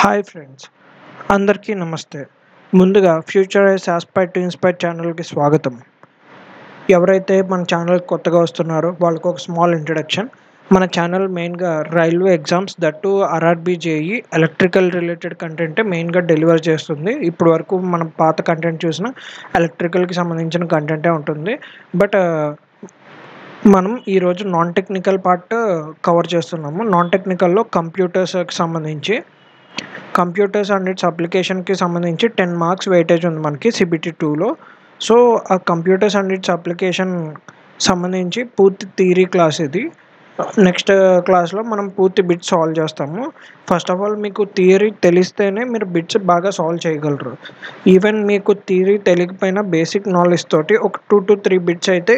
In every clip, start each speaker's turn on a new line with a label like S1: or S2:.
S1: Hi friends, అందరికీ నమస్తే. ముందుగా ఫ్యూచరైజ్ ఆస్పైర్ టు ఇన్స్పైర్ ఛానల్కి స్వాగతం. ఎవరైతే మన ఛానల్ కొత్తగా వస్తున్నారో వాళ్ళకు ఒక స్మాల్ ఇంట్రడక్షన్. మన ఛానల్ మెయిన్గా railway exams that RRB JE electrical related కంటెంటే మెయిన్గా డెలివర్ చేస్తుంది. ఇప్పటి వరకు మనం పాత కంటెంట్ చూసిన ఎలక్ట్రికల్కి సంబంధించిన కంటెంటే ఉంటుంది. బట్ మనం ఈరోజు నాన్ టెక్నికల్ పార్ట్ కవర్ చేస్తున్నాము. నాన్ టెక్నికల్లో కంప్యూటర్స్కి సంబంధించి కంప్యూటర్స్ అండ్ ఇట్స్ అప్లికేషన్కి సంబంధించి 10 మార్క్స్ వెయిటేజ్ ఉంది మనకి సిబిటి 2లో. సో ఆ కంప్యూటర్స్ అండ్ ఇట్స్ అప్లికేషన్ సంబంధించి పూర్తి థియరీ క్లాస్ ఇది. నెక్స్ట్ క్లాస్లో మనం పూర్తి బిట్స్ సాల్వ్ చేస్తాము. ఫస్ట్ ఆఫ్ ఆల్ మీకు థియరీ తెలిస్తేనే మీరు బిట్స్ బాగా సాల్వ్ చేయగలరు. ఈవెన్ మీకు థియరీ తెలియకపోయినా బేసిక్ నాలెడ్జ్ తోటి ఒక 2 to 3 బిట్స్ అయితే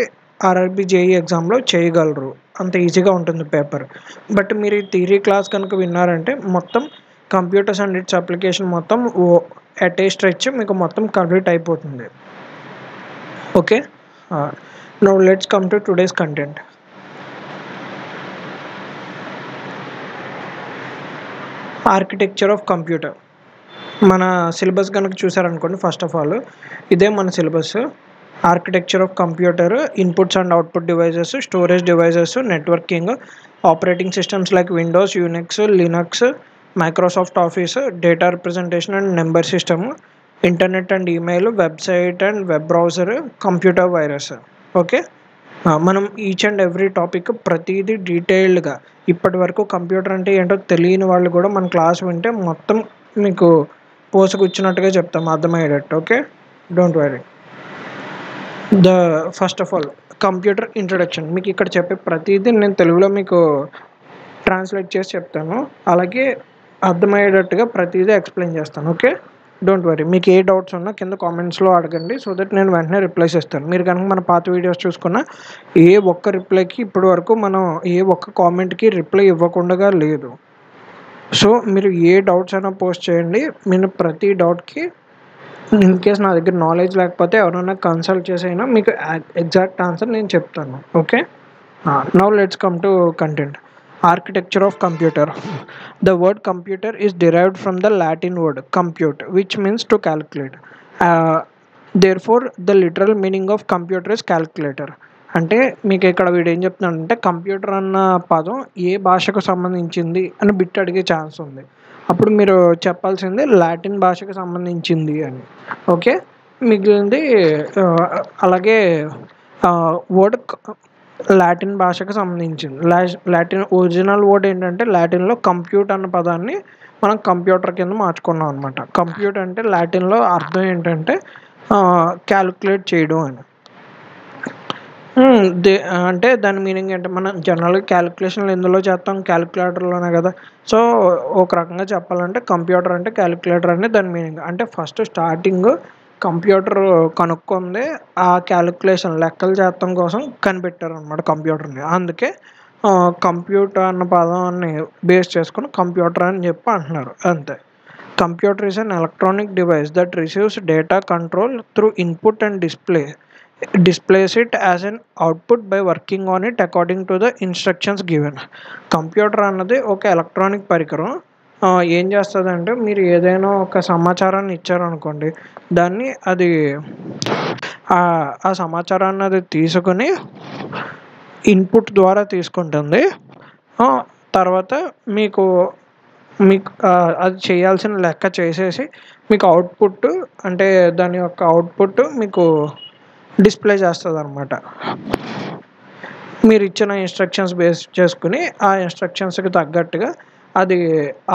S1: ఆర్ఆర్బీ జేఈ ఎగ్జామ్లో చేయగలరు. అంత ఈజీగా ఉంటుంది పేపర్. బట్ మీరు ఈ థియరీ క్లాస్ కనుక విన్నారంటే మొత్తం కంప్యూటర్స్ అండ్ ఇట్స్ అప్లికేషన్ మొత్తం ఎట్ ఏ స్ట్రెచ్ మీకు మొత్తం కంప్లీట్ అయిపోతుంది. Okay, now let's come to today's content. Architecture of computer. మన సిలబస్ కనుక చూసారనుకోండి, ఫస్ట్ ఆఫ్ ఆల్ ఇదే మన syllabus. Architecture of computer, inputs and output devices, storage devices, networking, operating systems like Windows, Unix, Linux, Microsoft office, data representation and number system, internet and email, website and web browser, computer virus. Okay, మనం each and every topic ప్రతిదీ డీటెయిల్డ్గా, ఇప్పటి వరకు computer అంటే ఏంటో తెలియని వాళ్ళు కూడా మన క్లాస్ వింటే మొత్తం మీకు పోసుకొచ్చినట్టుగా చెప్తాం, అర్థమయ్యేటట్టు. Okay, don't worry. First of all computer introduction. మీకు ఇక్కడ చెప్పే ప్రతిదీ నేను తెలుగులో మీకు ట్రాన్స్లేట్ చేసి చెప్తాను, అలాగే అర్థమయ్యేటట్టుగా ప్రతిదీ ఎక్స్ప్లెయిన్ చేస్తాను. Okay, don't worry. మీకు ఏ డౌట్స్ ఉన్నా కింద కామెంట్స్లో అడగండి, సో దట్ నేను వెంటనే రిప్లైస్ ఇస్తాను. మీరు కనుక మన పాత వీడియోస్ చూసుకున్న ఏ ఒక్క రిప్లైకి ఇప్పటి వరకు మనం ఏ ఒక్క కామెంట్కి రిప్లై ఇవ్వకుండా లేదు. సో మీరు ఏ డౌట్స్ అయినా పోస్ట్ చేయండి, నేను ప్రతి డౌట్కి ఇన్ కేస్ నా దగ్గర నాలెడ్జ్ లేకపోతే ఎవరైనా కన్సల్ట్ చేసి అయినా మీకు ఎగ్జాక్ట్ ఆన్సర్ నేను చెప్తాను. Okay, now let's come to content. Architecture of computer. The word computer is derived from the Latin word compute, which means to calculate. Therefore, the literal meaning of computer is calculator. అంటే మీకు ఇక్కడ వీడు ఏం చెప్తున్నాడంటే computer అన్న పదం ఏ భాషకు సంబంధించింది అని బిట్ అడిగే ఛాన్స్ ఉంది. అప్పుడు మీరు చెప్పాల్సింది లాటిన్ భాషకు సంబంధించింది అని. ఓకే, మిగిలింది అలాగే వర్డ్ లాటిన్ భాషకు సంబంధించింది. లాటిన్ ఒరిజినల్ వర్డ్ ఏంటంటే లాటిన్లో కంప్యూట్ అన్న పదాన్ని మనం కంప్యూటర్ కింద మార్చుకున్నాం అనమాట. కంప్యూట్ అంటే లాటిన్లో అర్థం ఏంటంటే క్యాలిక్యులేట్ చేయడం అని. అంటే దాని మీనింగ్ ఏంటి, మనం జనరల్గా క్యాలిక్యులేషన్లు ఎందులో చేస్తాం, క్యాలిక్యులేటర్లోనే కదా. సో ఒక రకంగా చెప్పాలంటే కంప్యూటర్ అంటే క్యాలిక్యులేటర్ అని దాని మీనింగ్. అంటే ఫస్ట్ స్టార్టింగ్ కంప్యూటర్ కనుక్కుంది ఆ క్యాలిక్యులేషన్ లెక్కలు చేయడం కోసం కనిపెట్టారు అనమాట కంప్యూటర్ని. అందుకే కంప్యూటర్ అన్న పదాన్ని బేస్ చేసుకుని కంప్యూటర్ అని చెప్పి అంటున్నారు, అంతే. Computer is an electronic device that receives data control through input and displays it as an output by working on it according to the instructions given. Computer అన్నది ఒక ఎలక్ట్రానిక్ పరికరం. ఏం చేస్తుందంటే మీరు ఏదైనా ఒక సమాచారాన్ని ఇచ్చారనుకోండి, దాన్ని అది ఆ సమాచారాన్ని అది తీసుకుని ఇన్పుట్ ద్వారా తీసుకుంటుంది. తర్వాత మీకు అది చేయాల్సిన లెక్క చేసేసి మీకు అవుట్పుట్, అంటే దాని యొక్క అవుట్పుట్ మీకు డిస్ప్లే చేస్తుంది అనమాట. మీరు ఇచ్చిన ఇన్స్ట్రక్షన్స్ బేస్ చేసుకుని ఆ ఇన్స్ట్రక్షన్స్కి తగ్గట్టుగా అది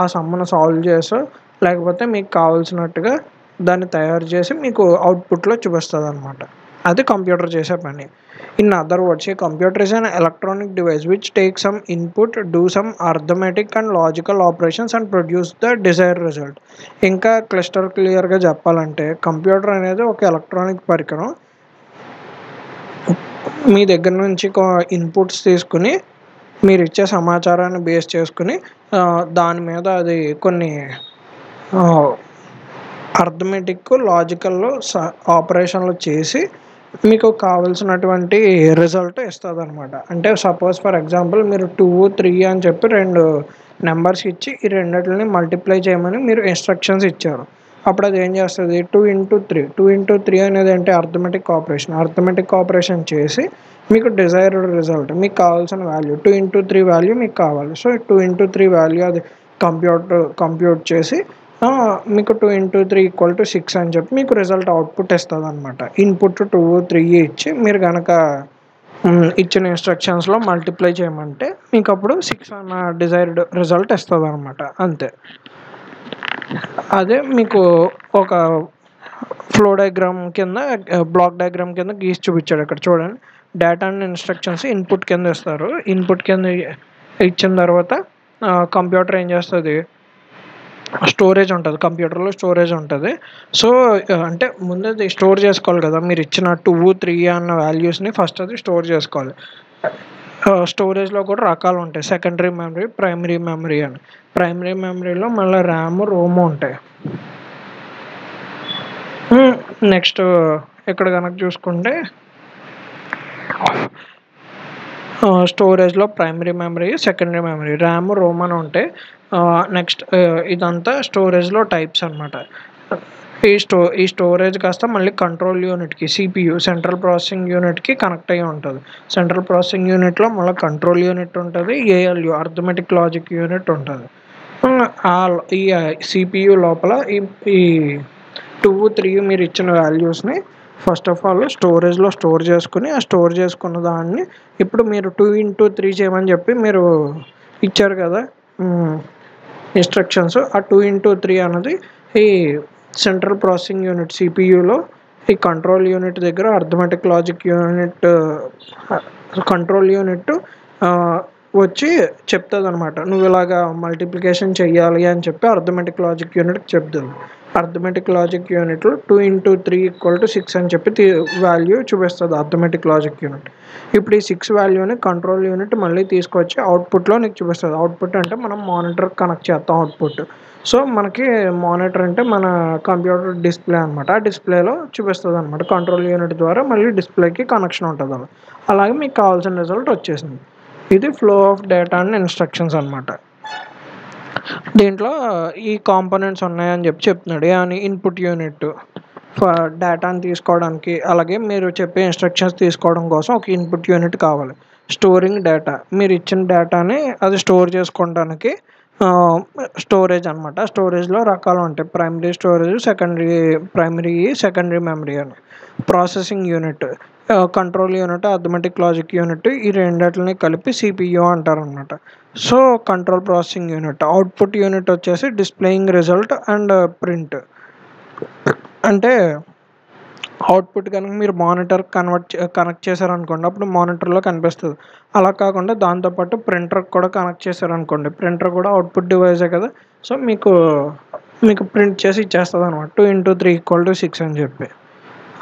S1: ఆ సమ్మను సాల్వ్ చేసో లేకపోతే మీకు కావాల్సినట్టుగా దాన్ని తయారు చేసి మీకు అవుట్పుట్లో చూపిస్తుంది అనమాట. అది కంప్యూటర్ చేసే పని. In other words, A computer is an electronic device which take some input, do some arithmetic and logical operations and produce the desired result. ఇంకా క్లియర్గా చెప్పాలంటే కంప్యూటర్ అనేది ఒక ఎలక్ట్రానిక్ పరికరం. మీ దగ్గర నుంచి ఇన్పుట్స్ తీసుకుని మీరు ఇచ్చే సమాచారాన్ని బేస్ చేసుకుని దాని మీద అది కొన్ని అర్థమెటిక్ లాజికల్లో ఆపరేషన్లు చేసి మీకు కావాల్సినటువంటి రిజల్ట్ ఇస్తుందన్నమాట. అంటే సపోజ్ ఫర్ ఎగ్జాంపుల్ మీరు 2, 3 అని చెప్పి 2 నెంబర్స్ ఇచ్చి ఈ రెండిటిని మల్టిప్లై చేయమని మీరు ఇన్స్ట్రక్షన్స్ ఇచ్చారు. అప్పుడు అది ఏం చేస్తుంది, 2 into 3 అనేది అంటే అర్థమెటిక్ ఆపరేషన్ చేసి మీకు డిజైర్డ్ రిజల్ట్, మీకు కావాల్సిన వాల్యూ 2 into 3 వాల్యూ మీకు కావాలి. సో 2 into 3 వాల్యూ అది కంప్యూట్ చేసి మీకు 2 into 3 = 6 అని చెప్పి మీకు రిజల్ట్ అవుట్పుట్ ఇస్తుంది అనమాట. ఇన్పుట్ 2, 3 ఇచ్చి మీరు కనుక ఇచ్చిన ఇన్స్ట్రక్షన్స్లో మల్టిప్లై చేయమంటే మీకు అప్పుడు 6 అన్న డిజైర్డ్ రిజల్ట్ ఇస్తుంది అనమాట. అంతే. అదే మీకు ఒక ఫ్లో డయాగ్రామ్ కింద బ్లాక్ డయాగ్రామ్ కింద గీసి చూపించాడు. ఇక్కడ చూడండి, డేటా అండ్ ఇన్స్ట్రక్షన్స్ ఇన్పుట్ కింద ఇస్తారు. ఇన్పుట్ కింద ఇచ్చిన తర్వాత కంప్యూటర్ ఏం చేస్తుంది, స్టోరేజ్ ఉంటుంది, కంప్యూటర్లో స్టోరేజ్ ఉంటుంది. సో అంటే ముందు అది స్టోర్ చేసుకోవాలి కదా, మీరు ఇచ్చిన 2, 3 అన్న వాల్యూస్ని ఫస్ట్ అది స్టోర్ చేసుకోవాలి. స్టోరేజ్లో కూడా రకాలు ఉంటాయి, సెకండరీ మెమరీ, ప్రైమరీ మెమరీ అని. ప్రైమరీ మెమరీలో మళ్ళీ ర్యామ్, రోమ్ ఉంటాయి. నెక్స్ట్ ఇక్కడ కనుక చూసుకుంటే స్టోరేజ్లో primary memory, secondary memory, RAM, ROM అని ఉంటాయి. నెక్స్ట్ ఇదంతా స్టోరేజ్లో టైప్స్ అనమాట. ఈ స్టోరేజ్ కాస్త మళ్ళీ కంట్రోల్ యూనిట్కి, CPU సెంట్రల్ ప్రాసెసింగ్ యూనిట్కి కనెక్ట్ అయ్యి ఉంటుంది. సెంట్రల్ ప్రాసెసింగ్ యూనిట్లో మళ్ళీ కంట్రోల్ యూనిట్ ఉంటుంది, ALU అర్థమెటిక్ లాజిక్ యూనిట్ ఉంటుంది. ఈ CPU లోపల ఈ 2, 3 మీరు ఇచ్చిన వాల్యూస్ని ఫస్ట్ ఆఫ్ ఆల్ స్టోరేజ్లో స్టోర్ చేసుకుని, ఆ స్టోర్ చేసుకున్న దాన్ని ఇప్పుడు మీరు 2 into 3 చేయమని చెప్పి మీరు ఇచ్చారు కదా ఇన్స్ట్రక్షన్స్. ఆ 2 into 3 అన్నది ఈ సెంట్రల్ ప్రాసెసింగ్ యూనిట్ CPUలో ఈ కంట్రోల్ యూనిట్ దగ్గర arithmetic logic unit control unit వచ్చి చెప్తుంది అనమాట. నువ్వు ఇలాగా మల్టిప్లికేషన్ చెయ్యాలి అని చెప్పి అర్థమెటిక్ లాజిక్ యూనిట్కి చెప్తుంది. అర్థమెటిక్ లాజిక్ యూనిట్లో 2 into 3 = 6 అని చెప్పి వాల్యూ చూపిస్తుంది అర్థమెటిక్ లాజిక్ యూనిట్. ఇప్పుడు ఈ 6 వాల్యూని కంట్రోల్ యూనిట్ మళ్ళీ తీసుకొచ్చి అవుట్పుట్లో నీకు చూపిస్తుంది. అవుట్పుట్ అంటే మనం మానిటర్ కనెక్ట్ చేస్తాం అవుట్పుట్. సో మనకి మానిటర్ అంటే మన కంప్యూటర్ డిస్ప్లే అనమాట. ఆ డిస్ప్లేలో చూపిస్తుంది అనమాట. కంట్రోల్ యూనిట్ ద్వారా మళ్ళీ డిస్ప్లేకి కనెక్షన్ ఉంటుంది. అలాగే మీకు కావాల్సిన రిజల్ట్ వచ్చేసింది. ఇది flow of data and instructions అనమాట. దీంట్లో ఈ కాంపోనెంట్స్ ఉన్నాయని చెప్పి చెప్తున్నాడు. అని ఇన్పుట్ యూనిట్ డేటాని తీసుకోవడానికి, అలాగే మీరు చెప్పే ఇన్స్ట్రక్షన్స్ తీసుకోవడం కోసం ఒక ఇన్పుట్ యూనిట్ కావాలి. స్టోరింగ్ డేటా, మీరు ఇచ్చిన డేటాని అది స్టోర్ చేసుకోవడానికి స్టోరేజ్ అనమాట. స్టోరేజ్లో రకాలు ఉంటాయి, ప్రైమరీ స్టోరేజ్, సెకండరీ మెమరీ అని. Processing unit, control unit, arithmetic logic unit, ఈ రెండింటిని కలిపి CPU అంటారు అనమాట. So control processing unit. Output unit వచ్చేసి డిస్ప్లేయింగ్ రిజల్ట్ అండ్ ప్రింట్. అంటే అవుట్పుట్ కనుక మీరు మానిటర్ కనెక్ట్ చేశారనుకోండి, అప్పుడు మానిటర్లో కనిపిస్తుంది. అలా కాకుండా దాంతోపాటు ప్రింటర్కి కూడా కనెక్ట్ చేశారనుకోండి, ప్రింటర్ కూడా అవుట్పుట్ డివైజే కదా, సో మీకు ప్రింట్ చేసి ఇచ్చేస్తుంది అనమాట. 2 into 3 = 6 అని చెప్పి.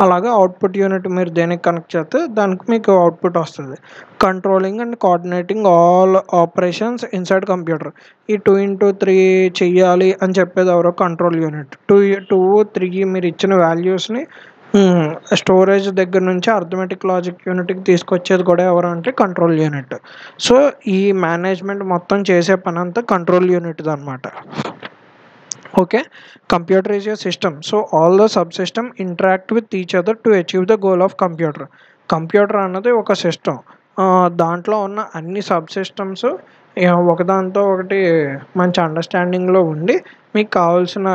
S1: అలాగే అవుట్పుట్ యూనిట్ మీరు దేనికి కనెక్ట్ చేస్తే దానికి మీకు అవుట్పుట్ వస్తుంది. Controlling and coordinating all operations inside computer. ఈ 2 into 3 చెయ్యాలి అని చెప్పేది ఎవరో కంట్రోల్ యూనిట్. 2, 3 మీరు ఇచ్చిన వాల్యూస్ని స్టోరేజ్ దగ్గర నుంచి అర్థమెటిక్ లాజిక్ యూనిట్కి తీసుకొచ్చేది కూడా ఎవరు అంటే కంట్రోల్ యూనిట్. సో ఈ మేనేజ్మెంట్ మొత్తం చేసే పని అంతా కంట్రోల్ యూనిట్ది అనమాట. Okay, computer is a system. So all the sub system interact with each other to achieve the goal of computer. Computer అన్నది ఒక సిస్టమ్. దాంట్లో ఉన్న అన్ని సబ్ సిస్టమ్స్ ఒకదాంతో ఒకటి మంచి అండర్స్టాండింగ్లో ఉండి మీకు కావాల్సిన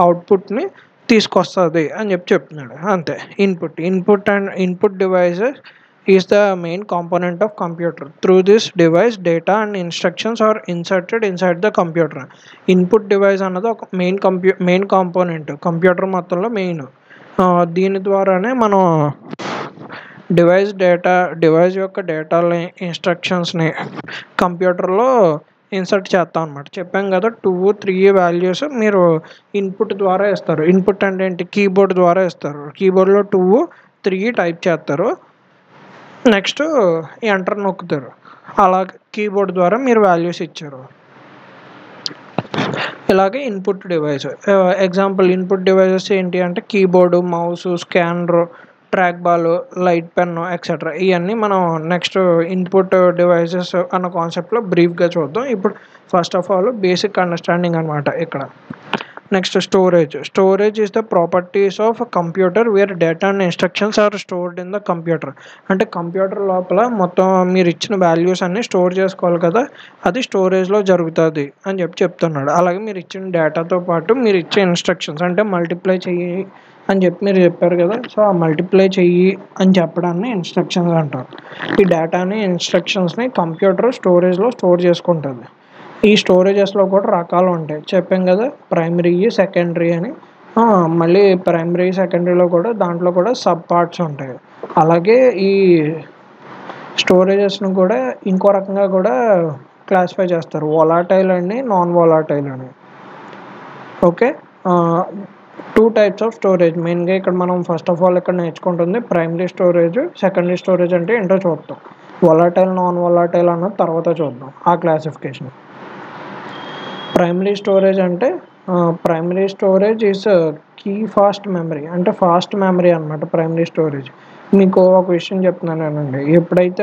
S1: అవుట్పుట్ని తీసుకొస్తుంది అని చెప్పి చెప్తున్నాడు. అంతే. Input devices is the main component of computer. Through this device, data and instructions are inserted inside the computer. Input device అన్నది ఒక మెయిన్ కాంపోనెంట్ కంప్యూటర్ మొత్తంలో మెయిన్. దీని ద్వారానే మనం డివైస్ యొక్క డేటాని, ఇన్స్ట్రక్షన్స్ని కంప్యూటర్లో ఇన్సర్ట్ చేస్తాం అనమాట. చెప్పాం కదా, 2, 3 వాల్యూస్ మీరు ఇన్పుట్ ద్వారా ఇస్తారు. ఇన్పుట్ అంటే ఏంటి, కీబోర్డ్ ద్వారా ఇస్తారు. కీబోర్డ్లో 2, 3 టైప్ చేస్తారు, నెక్స్ట్ ఎంటర్ నొక్కుతారు. అలా కీబోర్డ్ ద్వారా మీరు వాల్యూస్ ఇచ్చారు. ఇలాగే input device. Example input devices ఏంటి అంటే keyboard, mouse, scanner, track ball, light pen etcetera ఇవన్నీ మనం నెక్స్ట్ ఇన్పుట్ డివైసెస్ అన్న కాన్సెప్ట్లో బ్రీఫ్గా చూద్దాం. ఇప్పుడు first of all basic understanding అనమాట ఇక్కడ. Next storage is the properties of computer where data and instructions are stored in the computer. అంటే కంప్యూటర్ లోపల మొత్తం మీరు ఇచ్చిన వాల్యూస్ అన్నీ స్టోర్ చేసుకోవాలి కదా, అది స్టోరేజ్లో జరుగుతుంది అని చెప్తున్నాడు. అలాగే మీరు ఇచ్చిన డేటాతో పాటు మీరు ఇచ్చే ఇన్స్ట్రక్షన్స్, అంటే మల్టిప్లై చెయ్యి అని చెప్పి మీరు చెప్పారు కదా, సో ఆ మల్టిప్లై చెయ్యి అని చెప్పడాన్ని ఇన్స్ట్రక్షన్స్ అంటారు. ఈ డేటాని ఇన్స్ట్రక్షన్స్ని కంప్యూటర్ స్టోరేజ్లో స్టోర్ చేసుకుంటుంది. ఈ స్టోరేజెస్లో కూడా రకాలు ఉంటాయి చెప్పాం కదా, ప్రైమరీ, సెకండరీ అని. మళ్ళీ ప్రైమరీ సెకండరీలో కూడా దాంట్లో కూడా సబ్ పార్ట్స్ ఉంటాయి. అలాగే ఈ స్టోరేజెస్ను కూడా ఇంకో రకంగా కూడా క్లాసిఫై చేస్తారు, వొలాటైల్ అని, నాన్ వొలాటైల్ అని. ఓకే, 2 టైప్స్ ఆఫ్ స్టోరేజ్ మెయిన్గా ఇక్కడ మనం ఫస్ట్ ఆఫ్ ఆల్ ఇక్కడ నేర్చుకుంటుంది ప్రైమరీ స్టోరేజ్, సెకండరీ స్టోరేజ్ అంటే ఏంటో చూద్దాం. వొలాటైల్, నాన్ వొలాటైల్ అన్నది తర్వాత చూద్దాం ఆ క్లాసిఫికేషన్. ప్రైమరీ స్టోరేజ్ అంటే primary storage is key fast memory, అంటే ఫాస్ట్ మెమరీ అనమాట ప్రైమరీ స్టోరేజ్. మీకు ఒక విషయం చెప్తున్నానండి, ఎప్పుడైతే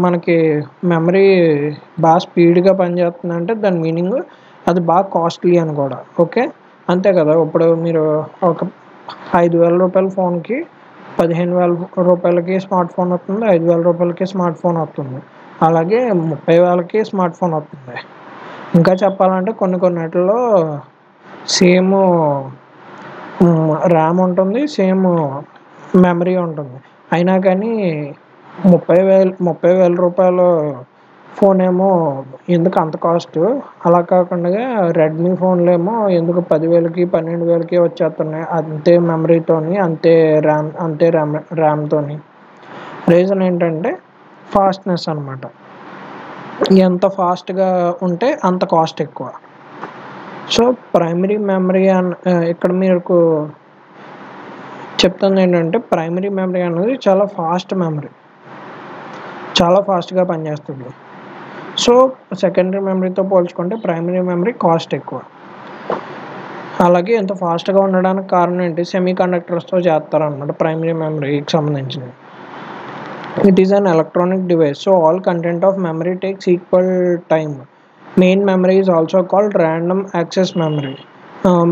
S1: మనకి మెమరీ బాగా స్పీడ్గా పనిచేస్తుందంటే దాని మీనింగ్ అది బాగా కాస్ట్లీ అని కూడా. ఓకే, అంతే కదా. ఇప్పుడు మీరు ఒక 5,000 రూపాయల ఫోన్కి 15,000 రూపాయలకి స్మార్ట్ ఫోన్ వస్తుంది, 5,000 రూపాయలకి స్మార్ట్ ఫోన్ వస్తుంది, అలాగే 30,000కి స్మార్ట్ ఫోన్ వస్తుంది. ఇంకా చెప్పాలంటే కొన్నిటిలో సేమ్ ర్యామ్ ఉంటుంది, సేమ్ మెమరీ ఉంటుంది, అయినా కానీ 30,000 రూపాయల ఫోన్ ఏమో ఎందుకు అంత కాస్ట్, అలా కాకుండా రెడ్మీ ఫోన్లు ఏమో ఎందుకు 10,000కి 12,000కి వచ్చేస్తున్నాయి, అంతే మెమరీతోని, అంతే ర్యామ్తోని. రీజన్ ఏంటంటే ఫాస్ట్నెస్ అనమాట. ఎంత ఫాస్ట్గా ఉంటే అంత కాస్ట్ ఎక్కువ. సో ప్రైమరీ మెమరీ ఇక్కడ మీకు చెప్తుంది ఏంటంటే ప్రైమరీ మెమరీ అనేది చాలా ఫాస్ట్ మెమరీ, చాలా ఫాస్ట్గా పనిచేస్తుంది. సో సెకండరీ మెమరీతో పోల్చుకుంటే ప్రైమరీ మెమరీ కాస్ట్ ఎక్కువ. అలాగే ఎంత ఫాస్ట్గా ఉండడానికి కారణం ఏంటి, సెమీ కండక్టర్స్తో చేస్తారన్నమాట ప్రైమరీ మెమరీకి సంబంధించినవి. It is an electronic device, so all content of memory takes equal time. Main memory is also called random access memory.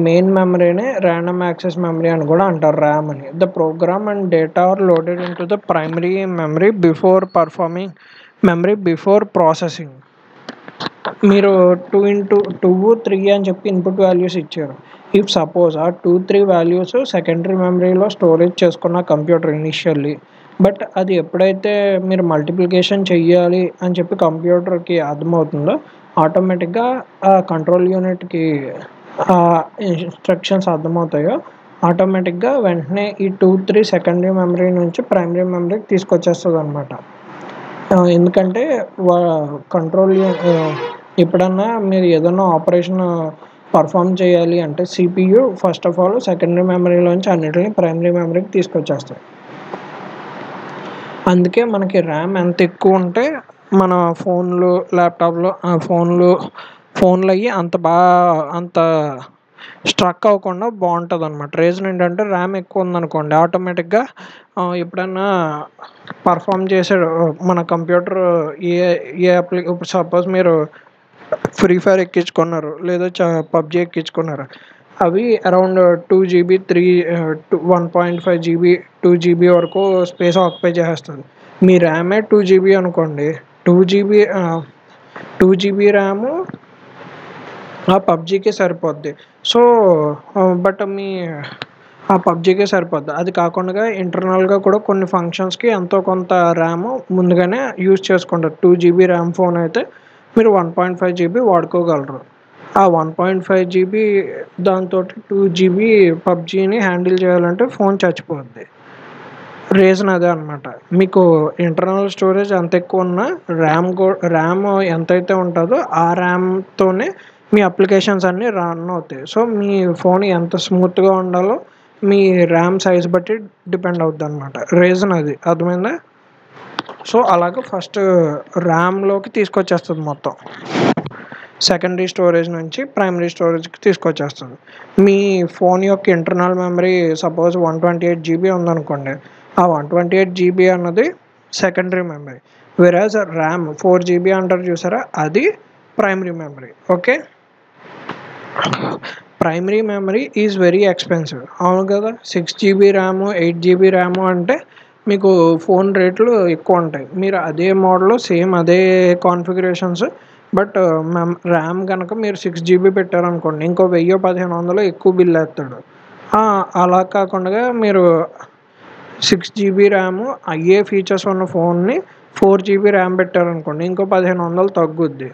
S1: Main memory ne random access memory అని కూడా అంటారు, RAM అని. The program and data are loaded into the primary memory before processing. మీరు 2 × 3 అని చెప్పి input values ఇచ్చారు. If suppose ఆ 2, 3 values secondary మెమరీలో స్టోరేజ్ చేసుకున్న కంప్యూటర్ ఇనిషియల్లీ, బట్ అది ఎప్పుడైతే మీరు మల్టిప్లికేషన్ చెయ్యాలి అని చెప్పి కంప్యూటర్కి అర్థమవుతుందో ఆటోమేటిక్గా ఆ కంట్రోల్ యూనిట్కి ఇన్స్ట్రక్షన్స్ అర్థమవుతాయో ఆటోమేటిక్గా వెంటనే ఈ 2, 3 సెకండరీ మెమరీ నుంచి ప్రైమరీ మెమరీకి తీసుకొచ్చేస్తుంది అనమాట. ఎందుకంటే కంట్రోల్ ఎప్పుడన్నా మీరు ఏదైనా ఆపరేషన్ పర్ఫామ్ చేయాలి అంటే CPU first of all secondary మెమరీలోంచి అన్నిటిని ప్రైమరీ మెమరీకి తీసుకొచ్చేస్తాయి. అందుకే మనకి ర్యామ్ ఎంత ఎక్కువ ఉంటే మన ఫోన్లు, ల్యాప్టాప్లో ఫోన్లు అయ్యి అంత స్ట్రక్ అవ్వకుండా బాగుంటుంది అనమాట. రీజన్ ఏంటంటే ర్యామ్ ఎక్కువ ఉందనుకోండి ఆటోమేటిక్గా ఎప్పుడన్నా పర్ఫామ్ చేసే మన కంప్యూటర్ ఇప్పుడు సపోజ్ మీరు ఫ్రీ ఫైర్ ఎక్కించుకున్నారు లేదా PUBG ఎక్కించుకున్నారు, అవి అరౌండ్ 2 GB 1.5 GB 2 GB వరకు స్పేస్ ఆక్యుపై చేస్తుంది. మీ ర్యామే 2 GB అనుకోండి, 2 GB ర్యాము ఆ PUBGకి సరిపోద్ది. సో బట్ ఆ PUBGకే సరిపోద్ది. అది కాకుండా ఇంటర్నల్గా కూడా కొన్ని ఫంక్షన్స్కి ఎంతో కొంత ర్యామ్ ముందుగానే యూజ్ చేసుకుంటారు. 2 GB ర్యామ్ ఫోన్ అయితే మీరు 1.5 GB వాడుకోగలరు. ఆ 1.5 GB దాంతో 2 GB PUBGని హ్యాండిల్ చేయాలంటే ఫోన్ చచ్చిపోద్ది. రీజన్ అదే అనమాట. మీకు ఇంటర్నల్ స్టోరేజ్ ఎంత ఎక్కువ ఉన్నా ర్యామ్ ఎంతైతే ఉంటుందో ఆ ర్యామ్తోనే మీ అప్లికేషన్స్ అన్నీ రన్ అవుతాయి. సో మీ ఫోన్ ఎంత స్మూత్గా ఉండాలో మీ ర్యామ్ సైజ్ బట్టి డిపెండ్ అవుద్ది అనమాట. రీజన్ అది అర్థమైందా? సో అలాగే ఫస్ట్ ర్యామ్లోకి తీసుకొచ్చేస్తుంది మొత్తం, సెకండరీ స్టోరేజ్ నుంచి ప్రైమరీ స్టోరేజ్కి తీసుకొచ్చేస్తుంది. మీ ఫోన్ యొక్క ఇంటర్నల్ మెమరీ సపోజ్ 128 GB ఉందనుకోండి, ఆ 128 జీబీ అన్నది సెకండరీ మెమరీ. వెరాజ్ ర్యామ్ 4 జీబీ అంటారు చూసారా, అది primary memory. Okay, primary memory is very expensive. అవును కదా, 6 జీబీ ర్యాము 8 జీబీ ర్యాము అంటే మీకు ఫోన్ రేట్లు ఎక్కువ ఉంటాయి. మీరు అదే మోడల్ సేమ్ అదే కాన్ఫిగరేషన్స్ బట్ ర్యామ్ కనుక మీరు 6 జీబీ పెట్టారనుకోండి, ఇంకో 1000-1500 ఎక్కువ బిల్ వేస్తాడు. అలా కాకుండా మీరు 6 జీబీ ర్యాము అయ్యే ఫీచర్స్ ఉన్న ఫోన్ని 4 జీబీ ర్యామ్ పెట్టారనుకోండి, ఇంకో 1500 తగ్గుద్ది.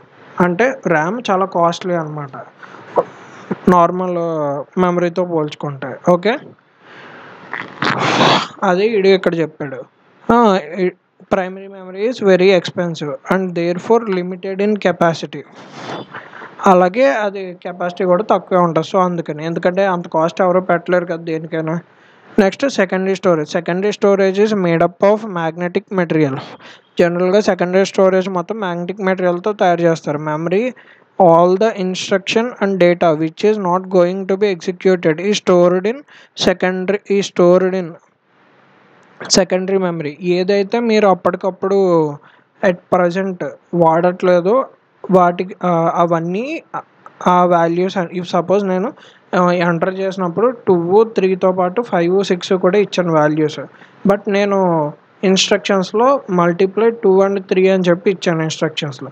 S1: అంటే ర్యామ్ చాలా కాస్ట్లీ అనమాట నార్మల్ మెమరీతో పోల్చుకుంటే. ఓకే, అదే ఇడు ఇక్కడ చెప్పాడు. Primary memory is very expensive and therefore limited in capacity. అలాగే అది కెపాసిటీ కూడా తక్కువే ఉంటుంది. సో అందుకని, ఎందుకంటే అంత కాస్ట్ ఎవరో పెట్టలేరు కదా దేనికైనా. Next secondary storage. Secondary storage is made up of magnetic material. జనరల్గా సెకండరీ స్టోరేజ్ మొత్తం మ్యాగ్నెటిక్ మెటీరియల్తో తయారు చేస్తారు. Memory all the instruction and data which is not going to be executed ఈ స్టోర్డ్ ఇన్ సెకండరీ మెమరీ. ఏదైతే మీరు అప్పటికప్పుడు అట్ ప్రజెంట్ వాడట్లేదో వాటికి అవన్నీ ఆ వాల్యూస్. ఇఫ్ సపోజ్ నేను ఎంటర్ చేసినప్పుడు 2, 3తో పాటు 5, 6 కూడా ఇచ్చాను వాల్యూస్, బట్ నేను ఇన్స్ట్రక్షన్స్లో మల్టిప్లై 2 and 3 అని చెప్పి ఇచ్చాను ఇన్స్ట్రక్షన్స్లో.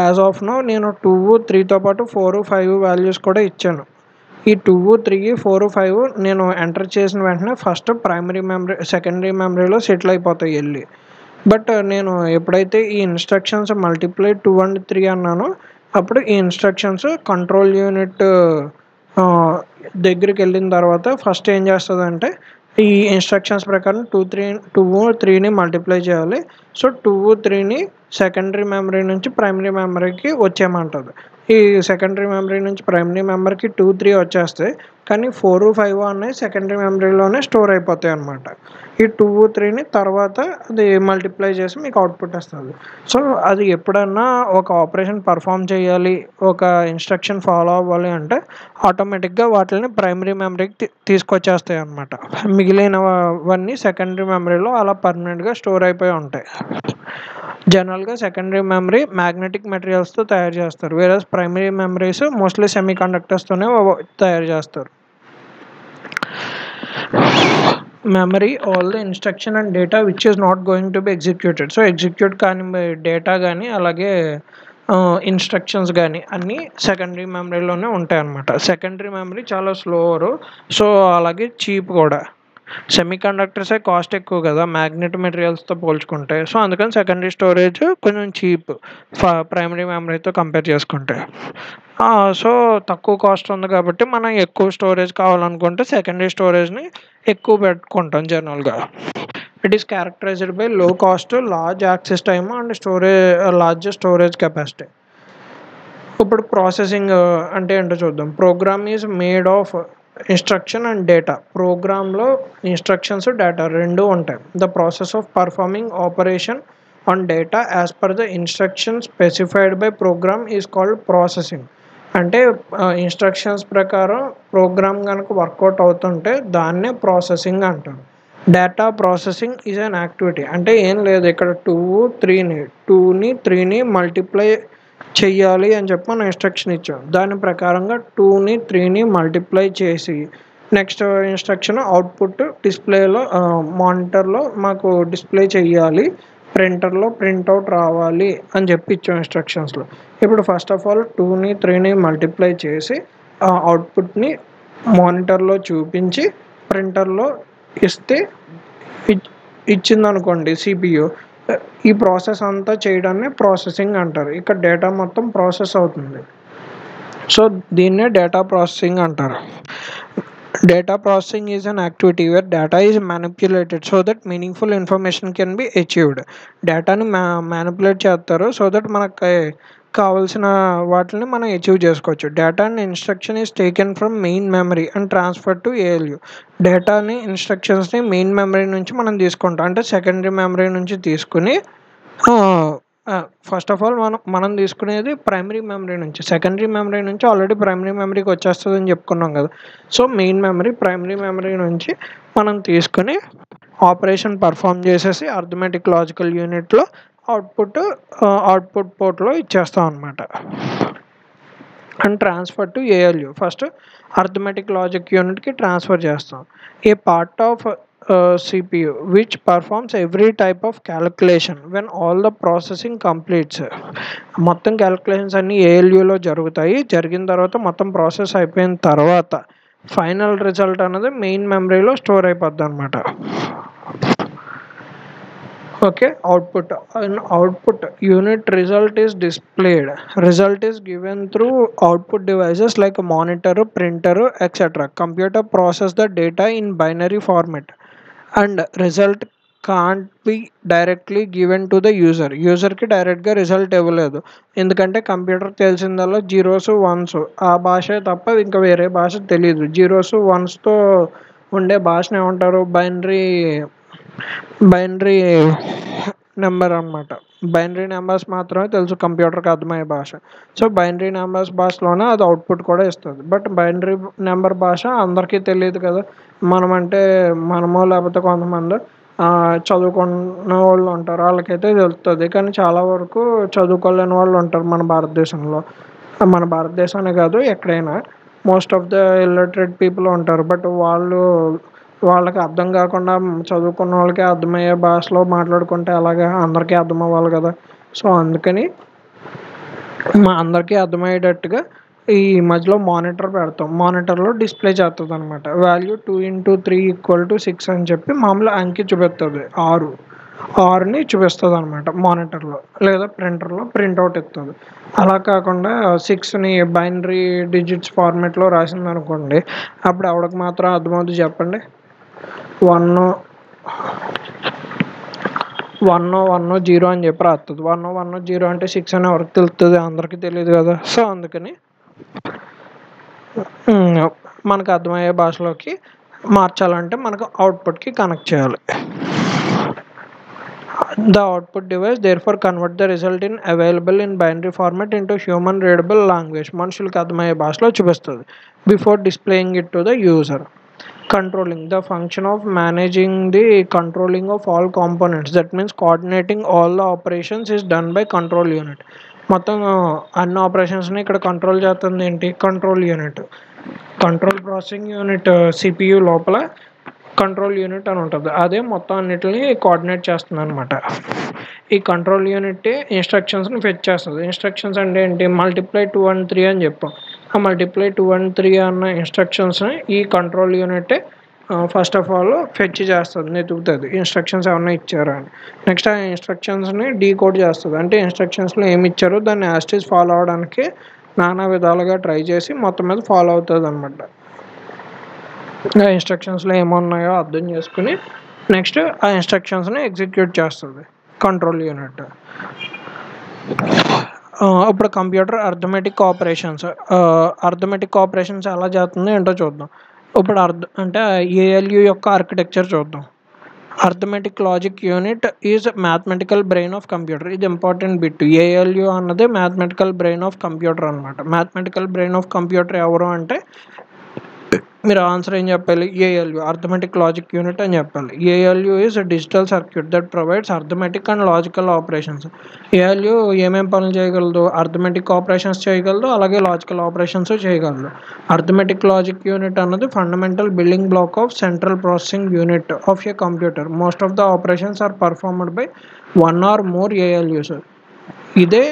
S1: యాజ్ ఆఫ్ నో నేను 2, 3తో పాటు 4, 5 వాల్యూస్ కూడా ఇచ్చాను. ఈ 2, 3, 4, 5 నేను ఎంటర్ చేసిన వెంటనే ఫస్ట్ ప్రైమరీ మెమరీ సెకండరీ మెమరీలో సెటిల్ అయిపోతాయి వెళ్ళి. బట్ నేను ఎప్పుడైతే ఈ ఇన్స్ట్రక్షన్స్ మల్టిప్లై 2 and 3 అన్నానో అప్పుడు ఈ ఇన్స్ట్రక్షన్స్ కంట్రోల్ యూనిట్ దగ్గరికి వెళ్ళిన తర్వాత ఫస్ట్ ఏం చేస్తుందంటే ఈ ఇన్స్ట్రక్షన్స్ ప్రకారం 2, 3ని మల్టిప్లై చేయాలి. సో 2, 3ని సెకండరీ మెమరీ నుంచి ప్రైమరీ మెమరీకి వచ్చేయమంటుంది. ఈ సెకండరీ మెమరీ నుంచి ప్రైమరీ మెమరీకి 2, 3 వచ్చేస్తాయి, కానీ 4, 5 అనేవి సెకండరీ మెమరీలోనే స్టోర్ అయిపోతాయి అన్నమాట. ఈ 2, 3ని తర్వాత అది మల్టిప్లై చేసి మీకు అవుట్పుట్ వస్తుంది. సో అది ఎప్పుడన్నా ఒక ఆపరేషన్ పర్ఫామ్ చేయాలి, ఒక ఇన్స్ట్రక్షన్ ఫాలో అవ్వాలి అంటే ఆటోమేటిక్గా వాటిని ప్రైమరీ మెమరీకి తీసుకొచ్చేస్తాయి అన్నమాట. మిగిలినవన్నీ సెకండరీ మెమరీలో అలా పర్మనెంట్గా స్టోర్ అయిపోయి ఉంటాయి. జనరల్గా సెకండరీ మెమరీ మ్యాగ్నెటిక్ మెటీరియల్స్తో తయారు చేస్తారు, వేరేస్ ప్రైమరీ మెమరీస్ మోస్ట్లీ సెమీ కండక్టర్స్తోనే తయారు చేస్తారు. Memory all the instruction and data which is not going to be executed. So execute కానీ డేటా కానీ అలాగే ఇన్స్ట్రక్షన్స్ కానీ అన్నీ సెకండరీ మెమరీలోనే ఉంటాయి అన్నమాట. సెకండరీ మెమరీ చాలా స్లోవరు, సో అలాగే చీప్ కూడా. సెమీ కండక్టర్సే కాస్ట్ ఎక్కువ కదా మ్యాగ్నెట్ మెటీరియల్స్తో పోల్చుకుంటే, సో అందుకని సెకండరీ స్టోరేజ్ కొంచెం చీప్ ప్రైమరీ మెమరీతో కంపేర్ చేసుకుంటే. సో తక్కువ కాస్ట్ ఉంది కాబట్టి మనం ఎక్కువ స్టోరేజ్ కావాలనుకుంటే సెకండరీ స్టోరేజ్ని ఎక్కువ పెట్టుకుంటాం జనరల్గా. It is characterized by low cost, large access time and large storage capacity. ఇప్పుడు ప్రాసెసింగ్ అంటే ఏంటో చూద్దాం. Program is made of instruction and data. ప్రోగ్రాంలో ఇన్స్ట్రక్షన్స్ డేటా రెండు ఉంటాయి. The process of performing operation on data as per the instruction specified by program is called processing. అంటే instructions ప్రకారం program కనుక వర్కౌట్ అవుతుంటే దాన్నే ప్రాసెసింగ్ అంటారు. Data processing is an activity. అంటే ఏం లేదు, ఇక్కడ 2, 3ని మల్టిప్లై చెయ్యాలి అని చెప్పి మనం ఇన్స్ట్రక్షన్ ఇచ్చాం. దాని ప్రకారంగా 2, 3ని మల్టిప్లై చేసి నెక్స్ట్ ఇన్స్ట్రక్షన్ అవుట్పుట్ డిస్ప్లేలో మానిటర్లో మాకు డిస్ప్లే చెయ్యాలి, ప్రింటర్లో ప్రింట్అవుట్ రావాలి అని చెప్పి ఇచ్చాం ఇన్స్ట్రక్షన్స్లో. ఇప్పుడు ఫస్ట్ ఆఫ్ ఆల్ 2, 3ని మల్టిప్లై చేసి అవుట్పుట్ని మానిటర్లో చూపించి ప్రింటర్లో ఇస్తే ఇచ్చిందనుకోండి సిపియు, ఈ ప్రాసెస్ అంతా చేయడాన్ని ప్రాసెసింగ్ అంటారు. ఇక్కడ డేటా మొత్తం ప్రాసెస్ అవుతుంది, సో దీన్నే డేటా ప్రాసెసింగ్ అంటారు. Data processing is an activity where data is manipulated so that meaningful information can be achieved. డేటాని మ్యానిపులేట్ చేస్తారు సో దట్ మనకి కావాల్సిన వాటిని మనం అచీవ్ చేసుకోవచ్చు. Data and instruction is taken from main memory and transfer to ALU. డేటాని ఇన్స్ట్రక్షన్స్ని main memory నుంచి మనం తీసుకుంటాం, అంటే సెకండరీ మెమరీ నుంచి తీసుకుని ఫస్ట్ ఆఫ్ ఆల్ మనం తీసుకునేది ప్రైమరీ మెమరీ నుంచి. సెకండరీ మెమరీ నుంచి ఆల్రెడీ ప్రైమరీ మెమరీకి వచ్చేస్తుంది అని చెప్పుకున్నాం కదా. So main memory primary memory నుంచి మనం తీసుకుని ఆపరేషన్ పర్ఫామ్ చేసేసి అర్థమెటిక్ లాజికల్ యూనిట్లో అవుట్పుట్ పోర్ట్లో ఇచ్చేస్తాం అనమాట. And transfer to ALU. First arithmetic logic యూనిట్కి ట్రాన్స్ఫర్ చేస్తాం. A part of CPU which performs every type of calculation when all the processing completes. మొత్తం క్యాలిక్యులేషన్స్ అన్నీ ఏఎల్యూలో జరుగుతాయి. జరిగిన తర్వాత మొత్తం ప్రాసెస్ అయిపోయిన తర్వాత ఫైనల్ రిజల్ట్ అనేది మెయిన్ మెమరీలో స్టోర్ అయిపోద్ది అనమాట. Okay, output unit result is displayed. Result is given through output devices like a monitor, printer, etc. Computer process the data in binary format and result can't be directly given to the యూజర్కి డైరెక్ట్గా result ఇవ్వలేదు. ఎందుకంటే computer తెలిసిందల్లా zeros once, ఆ భాష తప్ప ఇంకా వేరే భాష తెలియదు. జీరోస్ వన్స్తో ఉండే భాషను ఏమంటారు? బైనరీ నెంబర్ అనమాట. బైనరీ నెంబర్స్ మాత్రమే తెలుసు కంప్యూటర్కి అర్థమయ్యే భాష. సో బైనరీ నెంబర్స్ భాషలోనే అది అవుట్పుట్ కూడా ఇస్తుంది. బట్ బైనరీ నెంబర్ భాష అందరికీ తెలియదు కదా. మనమో లేకపోతే కొంతమంది చదువుకున్న వాళ్ళు ఉంటారు, వాళ్ళకైతే తెలుస్తుంది. కానీ చాలా వరకు చదువుకోలేని వాళ్ళు ఉంటారు మన భారతదేశంలో. మన భారతదేశానే కాదు, ఎక్కడైనా most of the illiterate people ఉంటారు. బట్ వాళ్ళకి అర్థం కాకుండా చదువుకున్న వాళ్ళకి అర్థమయ్యే భాషలో మాట్లాడుకుంటే అలాగా అందరికీ అర్థం అవ్వాలి కదా. సో అందుకని అందరికీ అర్థమయ్యేటట్టుగా ఈ మధ్యలో మానిటర్ పెడతాం. మానిటర్లో డిస్ప్లే చేస్తుంది అనమాట. వాల్యూ 2x3 = 6 అని చెప్పి మామూలు అంకి చూపిస్తుంది. 6ని చూపిస్తుంది అనమాట మానిటర్లో, లేదా ప్రింటర్లో ప్రింట్అవుట్ ఇస్తుంది. అలా కాకుండా 6ని బైనరీ డిజిట్స్ ఫార్మేట్లో రాసింది అనుకోండి, అప్పుడు ఎవరికి మాత్రం అర్థమవుతుంది చెప్పండి? 1 అని చెప్పి రాస్తుంది. 1 0 అంటే 6 అని ఎవరికి తెలుస్తుంది? అందరికీ తెలియదు కదా. సో అందుకని మనకు అర్థమయ్యే భాషలోకి మార్చాలంటే మనకు అవుట్పుట్కి కనెక్ట్ చేయాలి. The output device therefore convert the result in available in binary format into human readable language. మనుషులకు అర్థమయ్యే భాషలో చూపిస్తుంది. Before displaying it to the user. Controlling. The function of managing the controlling of all components. That means coordinating all the operations is done by control unit. మొత్తం అన్ని ఆపరేషన్స్ని ఇక్కడ control చేస్తుంది ఏంటి? Control unit. Control processing unit CPU లోపల control unit అని ఉంటుంది. అదే మొత్తం అన్నిటిని కోఆర్డినేట్ చేస్తుంది అనమాట. ఈ కంట్రోల్ యూనిట్ ఇన్స్ట్రక్షన్స్ని ఫెచ్ చేస్తుంది. ఇన్స్ట్రక్షన్స్ అంటే ఏంటి? మల్టిప్లై 2 and 3 అని చెప్పాం. ఆ మల్టిప్లై 2 and 3 అన్న ఇన్స్ట్రక్షన్స్ని ఈ control unit first of all fetch చేస్తుంది, వెతుకుతుంది ఇన్స్ట్రక్షన్స్ ఏమన్నా ఇచ్చారు అని. నెక్స్ట్ ఆ ఇన్స్ట్రక్షన్స్ని డీకోడ్ చేస్తుంది. అంటే ఇన్స్ట్రక్షన్స్లో ఏమి ఇచ్చారో దాన్ని యాస్టీస్ ఫాలో అవడానికి నానా విధాలుగా ట్రై చేసి మొత్తం మీద ఫాలో అవుతుంది అనమాట. ఆ ఇన్స్ట్రక్షన్స్లో ఏమున్నాయో అర్థం చేసుకుని నెక్స్ట్ ఆ ఇన్స్ట్రక్షన్స్ని ఎగ్జిక్యూట్ చేస్తుంది కంట్రోల్ యూనిట్. ఇప్పుడు కంప్యూటర్ అర్థమెటిక్ ఆపరేషన్స్ ఎలా చేస్తుందో ఏంటో చూద్దాం. ఇప్పుడు అంటే ఏఎల్యూ యొక్క ఆర్కిటెక్చర్ చూద్దాం. Arithmetic logic unit is mathematical brain of computer. ఇది ఇంపార్టెంట్ బిట్. ఏఎల్యూ అన్నది మ్యాథమెటికల్ బ్రెయిన్ ఆఫ్ కంప్యూటర్ అనమాట. మ్యాథమెటికల్ బ్రెయిన్ ఆఫ్ కంప్యూటర్ ఎవరు అంటే మీరు ఆన్సర్ ఏం చెప్పాలి? ఏఎల్యూ, అర్థమెటిక్ లాజిక్ యూనిట్ అని చెప్పాలి. ALU is digital circuit that provides arithmetic and logical operations. ALU ఏమేం పనులు చేయగలదు? అర్థమెటిక్ ఆపరేషన్స్ చేయగలదు, అలాగే లాజికల్ ఆపరేషన్స్ చేయగలదు. అర్థమెటిక్ లాజిక్ యూనిట్ అన్నది fundamental building block of central processing unit of a computer. Most of the operations are performed by 1 or more ALUs. ఇదే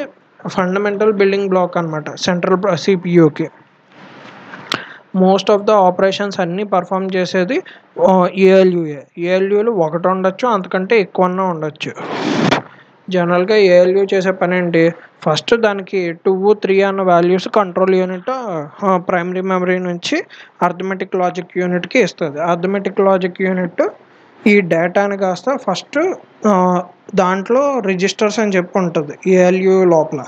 S1: fundamental building block అనమాట central సిపియూకి. Most of the operations అన్నీ perform చేసేది ఏఎల్యూలు ఒకటి ఉండొచ్చు, అంతకంటే ఎక్కువన్నా ఉండొచ్చు. జనరల్గా ఏఎల్యూ చేసే పని ఏంటి? ఫస్ట్ దానికి 2, 3 అన్న values control unit primary memory నుంచి అర్థమెటిక్ లాజిక్ యూనిట్కి ఇస్తుంది. అర్థమెటిక్ లాజిక్ యూనిట్ ఈ డేటాని కాస్త ఫస్ట్ దాంట్లో రిజిస్టర్స్ అని చెప్పి ఉంటుంది ఏఎల్యూ లోపల.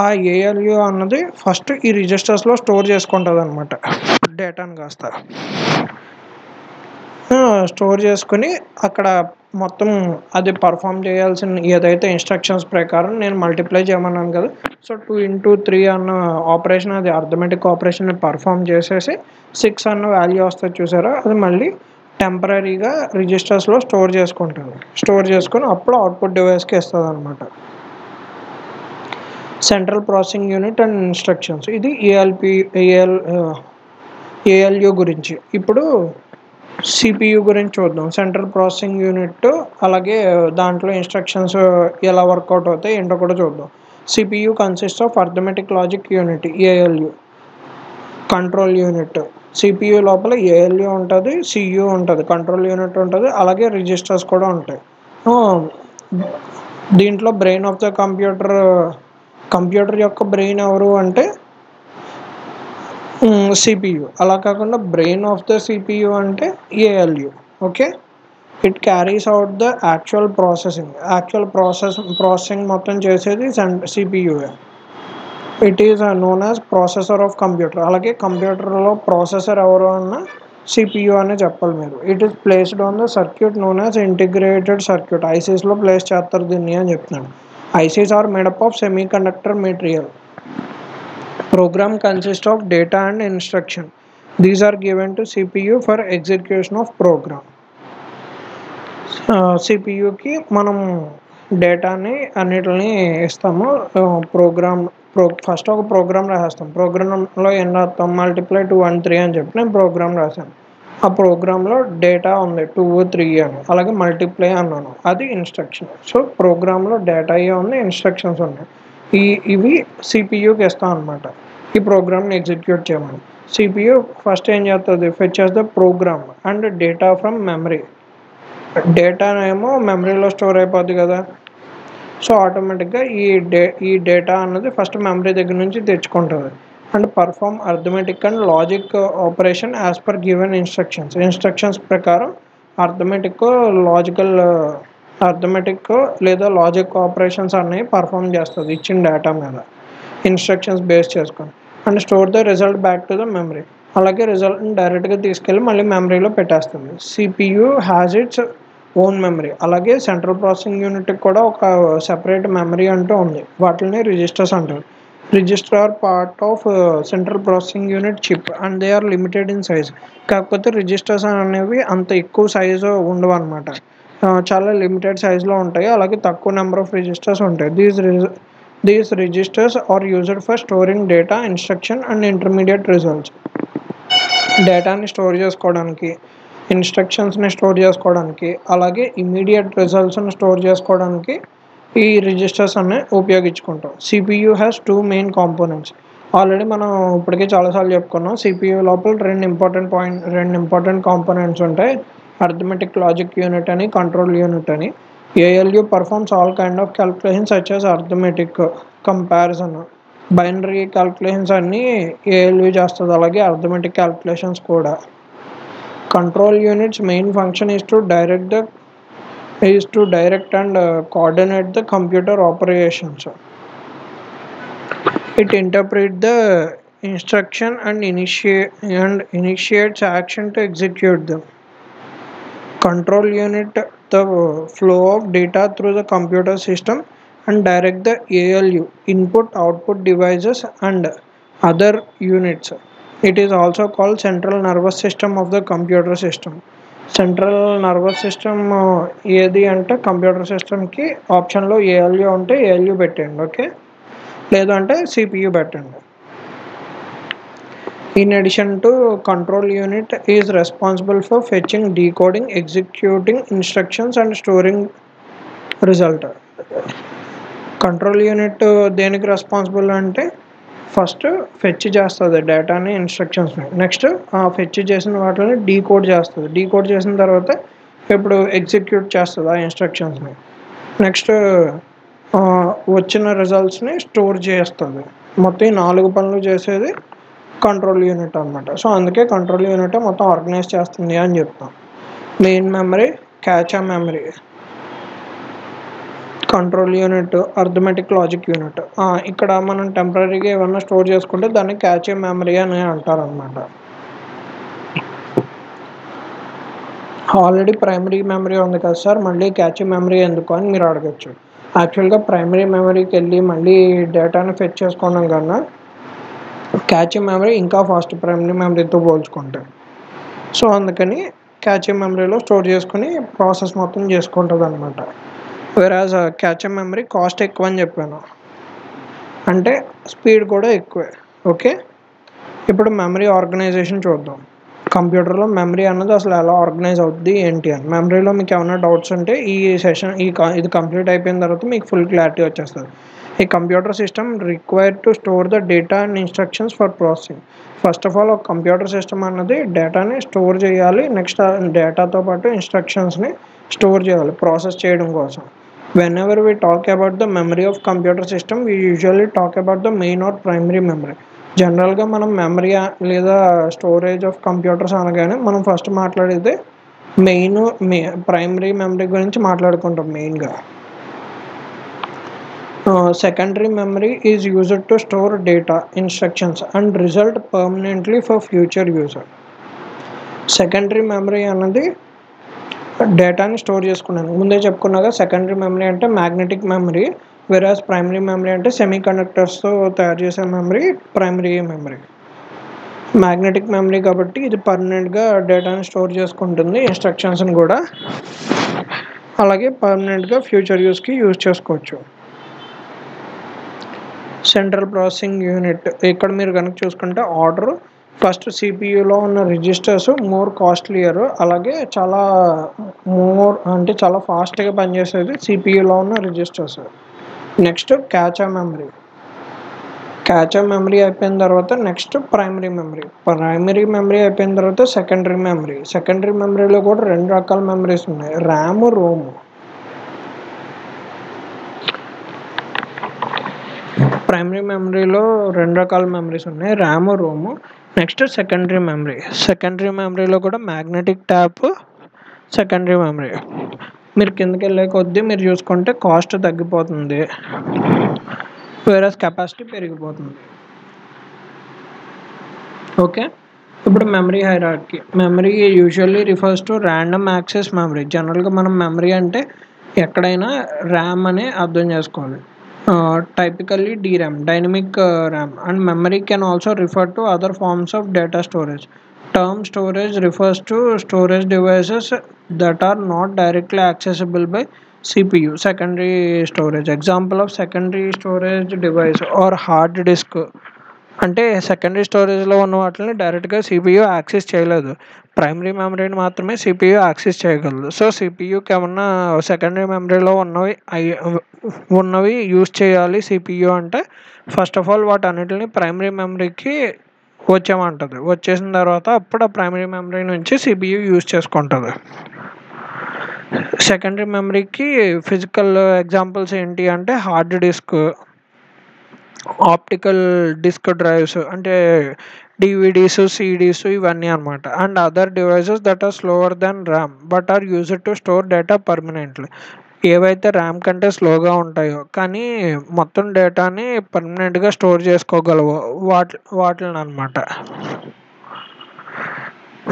S1: ఆ ఏఎల్యూ అన్నది ఫస్ట్ ఈ రిజిస్టర్స్లో స్టోర్ చేసుకుంటుంది అనమాట డేటాను కాస్త. స్టోర్ చేసుకుని అక్కడ మొత్తం అది పర్ఫామ్ చేయాల్సిన ఏదైతే ఇన్స్ట్రక్షన్స్ ప్రకారం నేను మల్టిప్లై చేయమన్నాను కదా, సో 2 × 3 అన్న ఆపరేషన్, అది అర్థమెటిక్ ఆపరేషన్ పర్ఫామ్ చేసేసి 6 అన్న వాల్యూ వస్తుంది చూసారా, అది మళ్ళీ టెంపరీగా రిజిస్టర్స్లో స్టోర్ చేసుకుంటుంది. స్టోర్ చేసుకొని అప్పుడు అవుట్పుట్ డివైస్కి ఇస్తుంది అనమాట. Central processing unit and instructions, ఇది ఏఎల్యు గురించి. ఇప్పుడు సిపియు గురించి చూద్దాం. సెంట్రల్ ప్రాసెసింగ్ యూనిట్, అలాగే దాంట్లో ఇన్స్ట్రక్షన్స్ ఎలా వర్కౌట్ అవుతాయి ఏంటో కూడా చూద్దాం. CPU consist of arithmetic logic unit, ALU. Control unit, CPU లోపల ఏఎల్యు ఉంటుంది, సియు ఉంటుంది, కంట్రోల్ యూనిట్ ఉంటుంది, అలాగే రిజిస్టర్స్ కూడా ఉంటాయి. దీంట్లో బ్రెయిన్ ఆఫ్ ద కంప్యూటర్ యొక్క బ్రెయిన్ ఎవరు అంటే సిపియు. అలా కాకుండా బ్రెయిన్ ఆఫ్ ద సిపియు అంటే ALU. Okay, it carries out the actual processing మొత్తం చేసేది సిపియుఏ. It is known as processor of computer. అలాగే కంప్యూటర్లో ప్రాసెసర్ ఎవరు అన్న సిపియు అనే చెప్పాలి మీరు. It is placed on the circuit known as integrated circuit. ఐసీస్లో ప్లేస్ చేస్తారు దీన్ని అని చెప్తున్నాను. ICs are made up of semiconductor material. Program consists of data and instruction. These are given to CPU for execution of program. సిపియుకి మనం డేటాని అన్నిటిని ఇస్తాము. First ఒక ప్రోగ్రామ్ రాసేస్తాం. ప్రోగ్రాంలో ఏం రాస్తాం, మల్టిప్లై 2 and 3 అని చెప్పి నేను ప్రోగ్రామ్ రాశాను. ఆ ప్రోగ్రాంలో డేటా ఉంది 2, 3 అని, అలాగే మల్టిప్లై అన్నాను, అది ఇన్స్ట్రక్షన్. సో ప్రోగ్రాంలో డేటా ఉంది, ఇన్స్ట్రక్షన్స్ ఉన్నాయి. ఇవి సిపియుకి ఇస్తాం అనమాట. ఈ ప్రోగ్రామ్ని ఎగ్జిక్యూట్ చేయమని. సిపియు ఫస్ట్ ఏం చేస్తుంది, fetches the program and data from memory. Data ఏమో మెమరీలో స్టోర్ అయిపోద్ది కదా. సో ఆటోమేటిక్గా ఈ డేటా అన్నది ఫస్ట్ మెమరీ దగ్గర నుంచి తెచ్చుకుంటుంది. And perform arithmetic and logic operation as per given instructions ప్రకారం అర్థమెటిక్ లేదా లాజిక్ ఆపరేషన్స్ అన్నీ పర్ఫామ్ చేస్తుంది ఇచ్చిన డేటా మీద, ఇన్స్ట్రక్షన్స్ బేస్ చేసుకొని. And store the result back to the memory. అలాగే రిజల్ట్ని డైరెక్ట్గా తీసుకెళ్ళి మళ్ళీ మెమరీలో పెట్టేస్తుంది. CPU has its own memory. అలాగే సెంట్రల్ ప్రాసెసింగ్ యూనిట్కి కూడా ఒక సెపరేట్ మెమరీ అంటూ ఉంది. వాటిని రిజిస్టర్స్ అంటారు. Register are part of central processing unit chip and they are limited in size. కాకపోతే రిజిస్టర్స్ అనేవి అంత ఎక్కువ సైజు ఉండవు అనమాట, చాలా లిమిటెడ్ సైజులో ఉంటాయి. అలాగే తక్కువ నెంబర్ ఆఫ్ రిజిస్టర్స్ ఉంటాయి. These registers are used for storing data, instruction and intermediate results. డేటాని స్టోర్ చేసుకోవడానికి, ఇన్స్ట్రక్షన్స్ని స్టోర్ చేసుకోవడానికి, అలాగే ఇమీడియట్ రిజల్ట్స్ని స్టోర్ చేసుకోవడానికి ఈ రిజిస్టర్స్ అన్ని ఉపయోగించుకుంటాం. CPU has 2 main components. Already మనం ఇప్పటికే చాలాసార్లు చెప్పుకున్నాం. సిపియు లోపల రెండు ఇంపార్టెంట్ కాంపోనెంట్స్ ఉంటాయి, అర్థమెటిక్ లాజిక్ యూనిట్ అని, కంట్రోల్ యూనిట్ అని. ALU performs all kind of calculations such as arithmetic, comparison, binary calculations అన్నీ ALU చేస్తుంది. అలాగే arithmetic calculations కూడా. Control unit's main function is to direct and coordinate the computer operations. It interprets the instruction and initiates action to execute them. Control unit the flow of data through the computer system and direct the ALU input output devices and other units. It is also called central nervous system of the computer system. Central nervous system ఏది అంటే computer సిస్టమ్కి ఆప్షన్లో ALU ఉంటే ALU పెట్టండి, okay, లేదంటే CPU పెట్టండి. In addition to control unit is responsible for fetching, decoding, executing instructions and storing result. Control unit దేనికి responsible అంటే ఫస్ట్ ఫెచ్ చేస్తుంది డేటాని, ఇన్స్ట్రక్షన్స్ని. నెక్స్ట్ ఫెచ్ చేసిన వాటిని డీకోడ్ చేస్తుంది. డీకోడ్ చేసిన తర్వాత ఇప్పుడు ఎగ్జిక్యూట్ చేస్తుంది ఆ ఇన్స్ట్రక్షన్స్ని. నెక్స్ట్ వచ్చిన రిజల్ట్స్ని స్టోర్ చేస్తుంది. మొత్తం 4 పనులు చేసేది కంట్రోల్ యూనిట్ అనమాట. సో అందుకే కంట్రోల్ యూనిట్ మొత్తం ఆర్గనైజ్ చేస్తుంది అని చెప్తాం. Main memory, cache memory, control unit, arithmetic logic unit. ఇక్కడ మనం టెంపరీగా ఏమన్నా స్టోర్ చేసుకుంటే దాన్ని క్యాచ్ మెమరీ అని అంటారనమాట. ఆల్రెడీ ప్రైమరీ మెమరీ ఉంది కదా సార్, మళ్ళీ క్యాచ్ మెమరీ ఎందుకు అని మీరు అడగచ్చు. యాక్చువల్గా ప్రైమరీ మెమరీకి వెళ్ళి మళ్ళీ డేటాను ఫెచ్ చేసుకోవడం కన్నా క్యాచ్ మెమరీ ఇంకా ఫాస్ట్ ప్రైమరీ మెమరీతో పోల్చుకుంటే. సో అందుకని క్యాచ్ మెమరీలో స్టోర్ చేసుకుని ప్రాసెస్ మొత్తం చేసుకుంటుంది అనమాట. వేరాజ్ క్యాచ్ మెమరీ కాస్ట్ ఎక్కువ అని చెప్పాను, అంటే స్పీడ్ కూడా ఎక్కువే. ఓకే, ఇప్పుడు మెమరీ ఆర్గనైజేషన్ చూద్దాం. కంప్యూటర్లో మెమరీ అన్నది అసలు ఎలా ఆర్గనైజ్ అవుద్ది ఏంటి అని. మెమరీలో మీకు ఏమైనా డౌట్స్ ఉంటే ఈ సెషన్ ఇది కంప్లీట్ అయిపోయిన తర్వాత మీకు ఫుల్ క్లారిటీ వచ్చేస్తుంది. ఈ computer system required to store the data and instructions for processing. First of all ఒక కంప్యూటర్ సిస్టమ్ అన్నది డేటాని స్టోర్ చేయాలి, నెక్స్ట్ డేటాతో పాటు ఇన్స్ట్రక్షన్స్ని స్టోర్ చేయాలి ప్రాసెస్ చేయడం కోసం. whenever we talk about the memory of computer system, we usually talk about the main or primary memory. జనరల్గా మనం మెమరీ లేదా స్టోరేజ్ ఆఫ్ కంప్యూటర్స్ అనగానే మనం ఫస్ట్ మాట్లాడేది ప్రైమరీ మెమరీ గురించి మాట్లాడుకుంటాం మెయిన్గా. Secondary memory is used to store data, instructions and result permanently for future user. Secondary memory అన్నది డేటాని స్టోర్ చేసుకున్నాను, ముందే చెప్పుకున్నాగా. సెకండరీ మెమరీ అంటే మ్యాగ్నెటిక్ మెమరీ, వెరాజ్ ప్రైమరీ మెమరీ అంటే సెమీ కండక్టర్స్తో తయారు చేసే memory primary memory. Magnetic memory కాబట్టి ఇది పర్మనెంట్గా డేటాని స్టోర్ చేసుకుంటుంది, ఇన్స్ట్రక్షన్స్ని కూడా, అలాగే పర్మనెంట్గా ఫ్యూచర్ యూస్కి యూజ్ చేసుకోవచ్చు. సెంట్రల్ ప్రాసెసింగ్ యూనిట్, ఇక్కడ మీరు కనుక చూసుకుంటే ఆర్డర్ ఫస్ట్ సిపియూలో ఉన్న రిజిస్టర్స్ మోర్ కాస్ట్లియర్, అలాగే చాలా ఫాస్ట్గా పనిచేసేది సిపియూలో ఉన్న registers. Next catch memory. Cache memory అయిపోయిన తర్వాత next primary memory. Primary memory అయిపోయిన తర్వాత సెకండరీ మెమరీ. సెకండరీ మెమరీలో కూడా రెండు రకాల మెమరీస్ ఉన్నాయి, ర్యామ్, రోమ్. ప్రైమరీ మెమరీలో రెండు రకాల మెమరీస్ ఉన్నాయి, RAM, Rome. Next secondary memory. Secondary మెమరీలో కూడా మ్యాగ్నెటిక్ ట్యాప్ సెకండరీ మెమరీ. మీరు కిందకి వెళ్ళే కొద్దీ మీరు చూసుకుంటే కాస్ట్ తగ్గిపోతుంది, వేరస్ కెపాసిటీ పెరిగిపోతుంది. ఓకే, ఇప్పుడు memory hierarchy. Memory usually refers to random access memory. జనరల్గా మనం మెమరీ అంటే ఎక్కడైనా ర్యామ్ అని అర్థం చేసుకోవాలి. Typically DRAM, dynamic RAM, and memory can also refer to other forms of data storage. Term storage refers to storage devices that are not directly accessible by CPU. Secondary storage. Example of secondary storage device or hard disk. అంటే secondary స్టోరేజ్లో ఉన్న వాటిని డైరెక్ట్గా CPU access చేయలేదు, primary మెమరీని మాత్రమే CPU access చేయగలదు. So సిపియూకి ఏమన్నా సెకండరీ మెమరీలో ఉన్నవి యూజ్ చేయాలి సిపియూ అంటే ఫస్ట్ ఆఫ్ ఆల్ వాటన్నిటిని ప్రైమరీ మెమరీకి వచ్చేయమంటుంది. వచ్చేసిన తర్వాత అప్పుడు ఆ ప్రైమరీ మెమరీ నుంచి సిపియూ యూజ్ చేసుకుంటుంది. సెకండరీ మెమరీకి ఫిజికల్ ఎగ్జాంపుల్స్ ఏంటి అంటే hard disk, optical disk drives అంటే డివిడీస్, సిడీస్ ఇవన్నీ అనమాట. And other devices that are slower than RAM but are used to store data permanently. ఏవైతే ర్యామ్ కంటే స్లోగా ఉంటాయో కానీ మొత్తం డేటాని పర్మనెంట్గా స్టోర్ చేసుకోగలవు వాటిని అనమాట.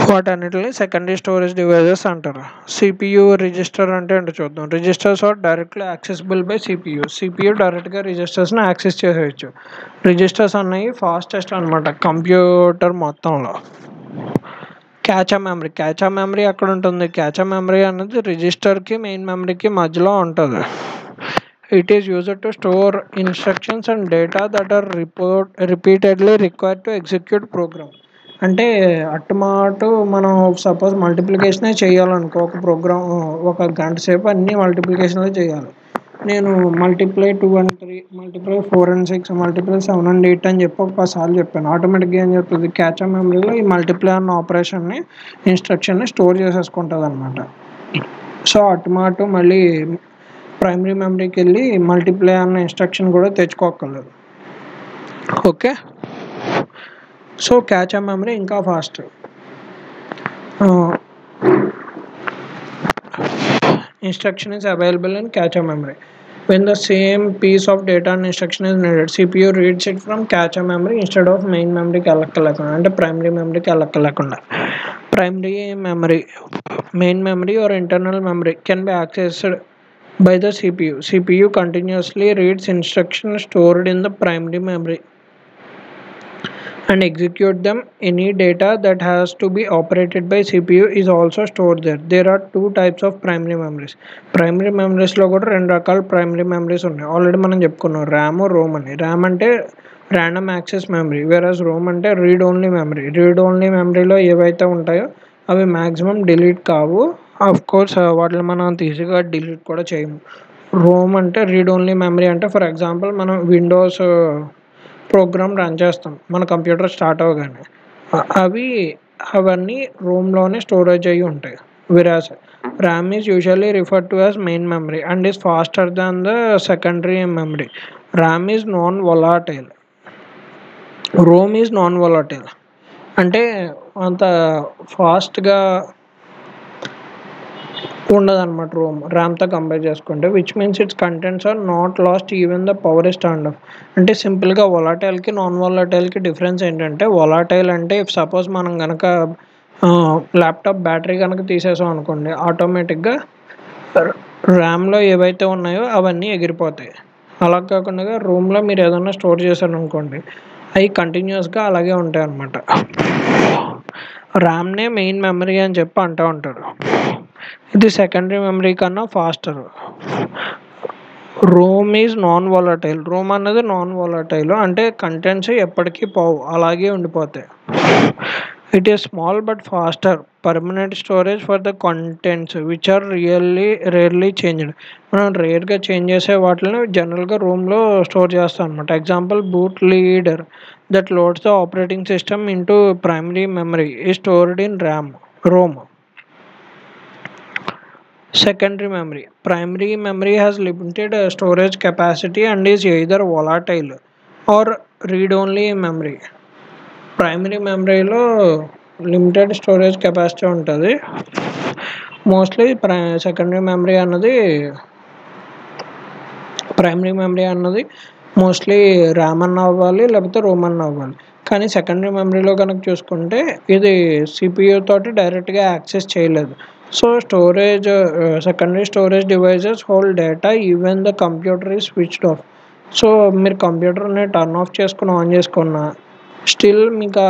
S1: వాటన్నిటిని సెకండరీ స్టోరేజ్ డివైజెస్ అంటారు. సిపియూ రిజిస్టర్ అంటే ఏంటో చూద్దాం. Registers are directly accessible by CPU. CPU డైరెక్ట్గా రిజిస్టర్స్ని యాక్సెస్ చేసేయచ్చు. రిజిస్టర్స్ అన్నవి ఫాస్టెస్ట్ అనమాట కంప్యూటర్ మొత్తంలో. Cache memory. క్యాచ్ మెమరీ ఎక్కడ ఉంటుంది? క్యాచ్ మెమరీ అనేది రిజిస్టర్కి మెయిన్ మెమరీకి మధ్యలో ఉంటుంది. It is used to store instructions and data that are repeatedly required to execute program. అంటే అట్టుమాటు మనం సపోజ్ మల్టిప్లికేషనే చేయాలనుకో, ఒక ప్రోగ్రామ్ ఒక గంట సేపు అన్ని మల్టిప్లికేషన్లే చేయాలి. నేను multiply 2 and 3, multiply 4 and 6, multiply 7 and 8 అని చెప్పి ఒక 10 సార్లు చెప్పాను. ఆటోమేటిక్గా ఏం చెప్తుంది, క్యాచ్ మెమరీలో ఈ మల్టిప్లై అన్న ఆపరేషన్ని ఇన్స్ట్రక్షన్ని స్టోర్ చేసేసుకుంటుంది అనమాట. సో అటుమాటు మళ్ళీ ప్రైమరీ మెమరీకి వెళ్ళి మల్టిప్లై అన్న ఇన్స్ట్రక్షన్ కూడా తెచ్చుకోగలదు. ఓకే, సో క్యాచ్ మెమరీ ఇంకా fast. Instruction is available in cache memory. When the same piece of data and instruction is needed, CPU reads it from cache memory instead of main memory కి వెళ్ళక్కర్లేకుండా, అంటే primary మెమరీకి వెళ్ళక్కర్లేకుండా. Primary memory, main memory or internal memory can be accessed by the CPU. CPU continuously reads instructions stored in the primary memory and execute them. Any data that has to be operated by CPU is also stored there. There are two types of primary memories. Primary memories లో కూడా రెండు రకాల primary memories ఉన్నాయి. Already మనం చెప్పుకున్నాం RAM ROM అని. RAM అంటే random access memory, వేరస్ Rome అంటే read only memory. Read only మెమరీలో ఏవైతే ఉంటాయో అవి మ్యాక్సిమం డిలీట్ కావు. ఆఫ్ కోర్స్ వాటిని మనం అంత ఈజీగా డిలీట్ కూడా చేయము. రోమ్ అంటే రీడ్ ఓన్లీ మెమరీ అంటే ఫర్ ఎగ్జాంపుల్ మనం విండోస్ ప్రోగ్రామ్ రన్ చేస్తాం మన కంప్యూటర్ స్టార్ట్ అవ్వగానే, అవన్నీ రోమ్లోనే స్టోరేజ్ అయ్యి ఉంటాయి. Whereas RAM is usually referred to as main memory and is faster than the secondary memory. RAM is non volatile, ROM is non volatile అంటే అంత ఫాస్ట్గా ఉండదన్నమాట రోమ్ ర్యామ్తో కంపేర్ చేసుకుంటే. Which means its contents are not lost even the power is turned off. అంటే సింపుల్గా వొలాటైల్కి non వొలాటైల్కి difference ఏంటంటే, వొలాటైల్ అంటే ఇఫ్ సపోజ్ మనం కనుక ల్యాప్టాప్ బ్యాటరీ కనుక తీసేసాం అనుకోండి, ఆటోమేటిక్గా ర్యామ్లో ఏవైతే ఉన్నాయో అవన్నీ ఎగిరిపోతాయి. అలా కాకుండా రూమ్లో మీరు ఏదైనా స్టోర్ చేశారు అనుకోండి, అవి కంటిన్యూస్గా అలాగే ఉంటాయి అన్నమాట. ర్యామ్నే మెయిన్ మెమరీ అని చెప్పి అంటూ ఉంటారు. ఇది సెకండరీ మెమరీ కన్నా faster. ROM is non volatile. ROM అన్నది నాన్ వొలాటైల్ అంటే కంటెంట్స్ ఎప్పటికీ పోవు, అలాగే ఉండిపోతాయి. It is small but faster permanent storage for the contents which are rarely changed. మనం రేర్గా చేంజ్ చేసే వాటిని జనరల్గా రూమ్లో స్టోర్ చేస్తాం అనమాట. Example boot loader that loads the operating system into primary memory is stored in ROM. Secondary memory. Primary memory has limited storage capacity and is either volatile or read-only memory. Primary మెమరీలో limited storage capacity ఉంటుంది mostly. Secondary memory అన్నది primary memory అన్నది mostly RAM అన్న అవ్వాలి లేకపోతే Rome అన్న అవ్వాలి. కానీ సెకండరీ మెమరీలో కనుక చూసుకుంటే ఇది సిపియూ తోటి డైరెక్ట్గా యాక్సెస్ చేయలేదు. So storage secondary storage devices hold data even the computer is switched off. So మీరు కంప్యూటర్ని టర్న్ ఆఫ్ చేసుకుని ఆన్ చేసుకున్నా స్టిల్ మీకు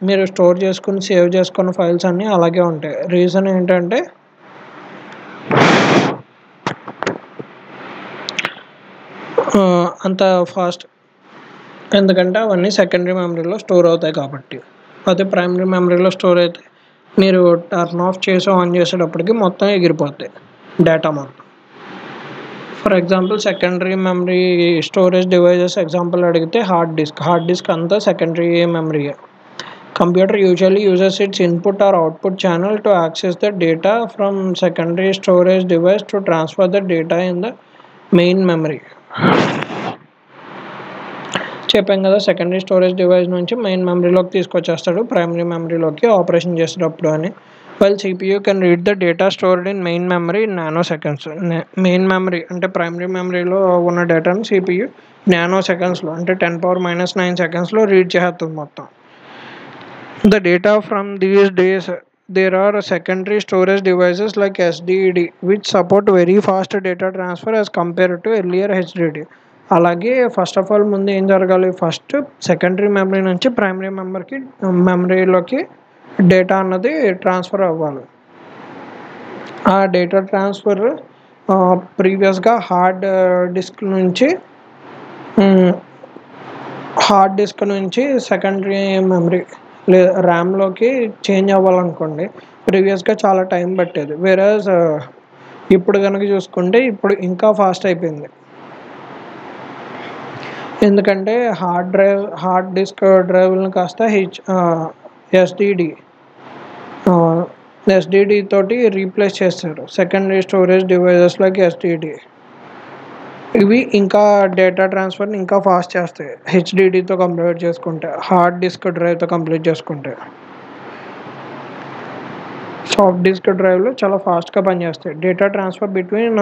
S1: మీరు స్టోర్ చేసుకుని సేవ్ చేసుకున్న ఫైల్స్ అన్నీ అలాగే ఉంటాయి. రీజన్ ఏంటంటే అంత ఫాస్ట్, ఎందుకంటే అవన్నీ సెకండరీ మెమరీలో స్టోర్ అవుతాయి కాబట్టి. అదే ప్రైమరీ మెమరీలో స్టోర్ అయితే మీరు టర్న్ ఆఫ్ చేసి ఆన్ చేసేటప్పటికి మొత్తం ఎగిరిపోతాయి డేటా మొత్తం. For example secondary memory storage devices example అడిగితే హార్డ్ డిస్క్ అంతా సెకండరీ మెమరీయే. Computer usually uses its input or output channel to access the data from secondary storage device to transfer the data in the main memory. చెప్పాం కదా secondary storage device నుంచి main మెమరీలోకి తీసుకొచ్చేస్తాడు primary మెమరీలోకి operation చేసేటప్పుడు అని. While CPU can read the data stored in main memory in nano seconds. Main memory అంటే primary మెమరీలో ఉన్న డేటాను CPU నానో సెకండ్స్లో అంటే 10⁻⁹ సెకండ్స్లో రీడ్ చేస్తుంది మొత్తం. The data from these days there are secondary storage devices like SDD which support very fast data transfer as compared to earlier HDD. అలాగే ఫస్ట్ ఆఫ్ ఆల్ ముందు ఏం జరగాలి, ఫస్ట్ సెకండరీ మెమరీ నుంచి ప్రైమరీ మెమరీలోకి డేటా అన్నది transfer అవ్వాలి. ఆ data transfer ప్రీవియస్గా hard disk నుంచి సెకండరీ మెమరీ లేదా ర్యామ్లోకి చేంజ్ అవ్వాలనుకోండి ప్రీవియస్గా చాలా టైం పట్టేది. వేరేస్ ఇప్పుడు కనుక చూసుకుంటే ఇప్పుడు ఇంకా ఫాస్ట్ అయిపోయింది. ఎందుకంటే హార్డ్ డిస్క్ డ్రైవ్లను కాస్త ఎస్డిడి తోటి రీప్లేస్ చేస్తారు secondary storage devices like SDD. ఇవి ఇంకా డేటా ట్రాన్స్ఫర్ని ఇంకా ఫాస్ట్ చేస్తాయి హెచ్డిడితో కంపేర్ చేసుకుంటే, హార్డ్ డిస్క్ డ్రైవ్తో కంపేర్ చేసుకుంటే. సాఫ్ట్ డిస్క్ డ్రైవ్లు చాలా ఫాస్ట్గా పనిచేస్తాయి. Data transfer between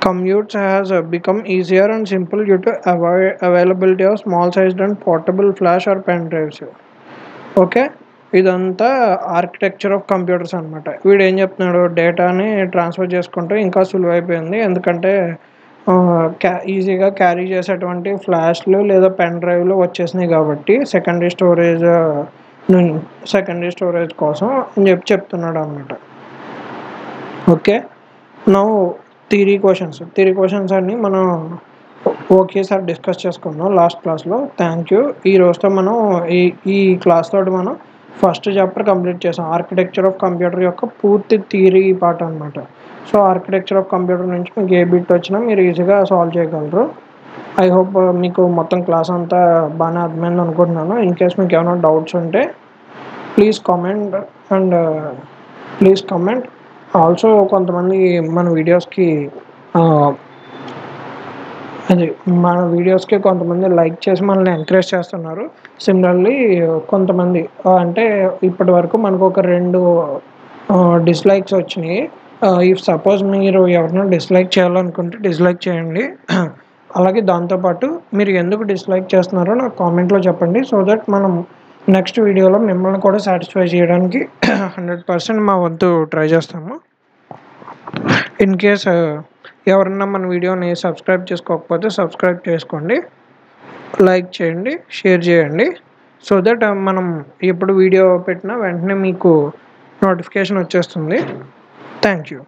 S1: commutes has become easier and simple due to availability of small sized and portable flash or pen drives. Okay, ఇదంతా ఆర్కిటెక్చర్ ఆఫ్ కంప్యూటర్స్ అనమాట. వీడు ఏం చెప్తున్నాడు, డేటాని ట్రాన్స్ఫర్ చేసుకుంటే ఇంకా సులువు అయిపోయింది ఎందుకంటే ఈజీగా క్యారీ చేసేటువంటి ఫ్లాష్లు లేదా పెన్ డ్రైవ్లు వచ్చేసినాయి కాబట్టి సెకండరీ స్టోరేజ్ కోసం అని చెప్తున్నాడు అనమాట. ఓకే, నౌ థియరీ క్వశ్చన్స్ అన్ని మనం ఒకేసారి డిస్కస్ చేసుకుందాం లాస్ట్ క్లాస్లో. Thank you. ఈ రోజుతో మనం ఈ క్లాస్ తోటి మనం ఫస్ట్ చాప్టర్ కంప్లీట్ చేసాం. ఆర్కిటెక్చర్ ఆఫ్ కంప్యూటర్ యొక్క పూర్తి థియరీ పార్ట్ అనమాట. సో ఆర్కిటెక్చర్ ఆఫ్ కంప్యూటర్ నుంచి మీకు ఏ బిట్ వచ్చినా మీరు ఈజీగా సాల్వ్ చేయగలరు. ఐ హోప్ మీకు మొత్తం క్లాస్ అంతా బాగానే అర్థమైంది అనుకుంటున్నాను. ఇన్ కేస్ మీకు ఏమైనా డౌట్స్ ఉంటే ప్లీజ్ కామెంట్. ఆల్సో కొంతమంది మన వీడియోస్కి కొంతమంది లైక్ చేసి మనల్ని ఎంకరేజ్ చేస్తున్నారు. సిమిలర్లీ కొంతమంది అంటే ఇప్పటి వరకు మనకు ఒక 2 డిస్లైక్స్ వచ్చినాయి. ఇఫ్ సపోజ్ మీరు ఎవరైనా డిస్లైక్ చేయాలనుకుంటే డిస్లైక్ చేయండి. అలాగే దాంతోపాటు మీరు ఎందుకు డిస్లైక్ చేస్తున్నారో నాకు కామెంట్లో చెప్పండి. సో దట్ మనం నెక్స్ట్ వీడియోలో మిమ్మల్ని కూడా సాటిస్ఫై చేయడానికి 100% మా వంతు ట్రై చేస్తాము. ఇన్ కేస్ ఎవరన్నా మన వీడియోని సబ్స్క్రైబ్ చేసుకోకపోతే సబ్స్క్రైబ్ చేసుకోండి, లైక్ చేయండి, షేర్ చేయండి. సో దట్ మనం ఎప్పుడు వీడియో పెట్టినా వెంటనే మీకు నోటిఫికేషన్ వచ్చేస్తుంది. Thank you.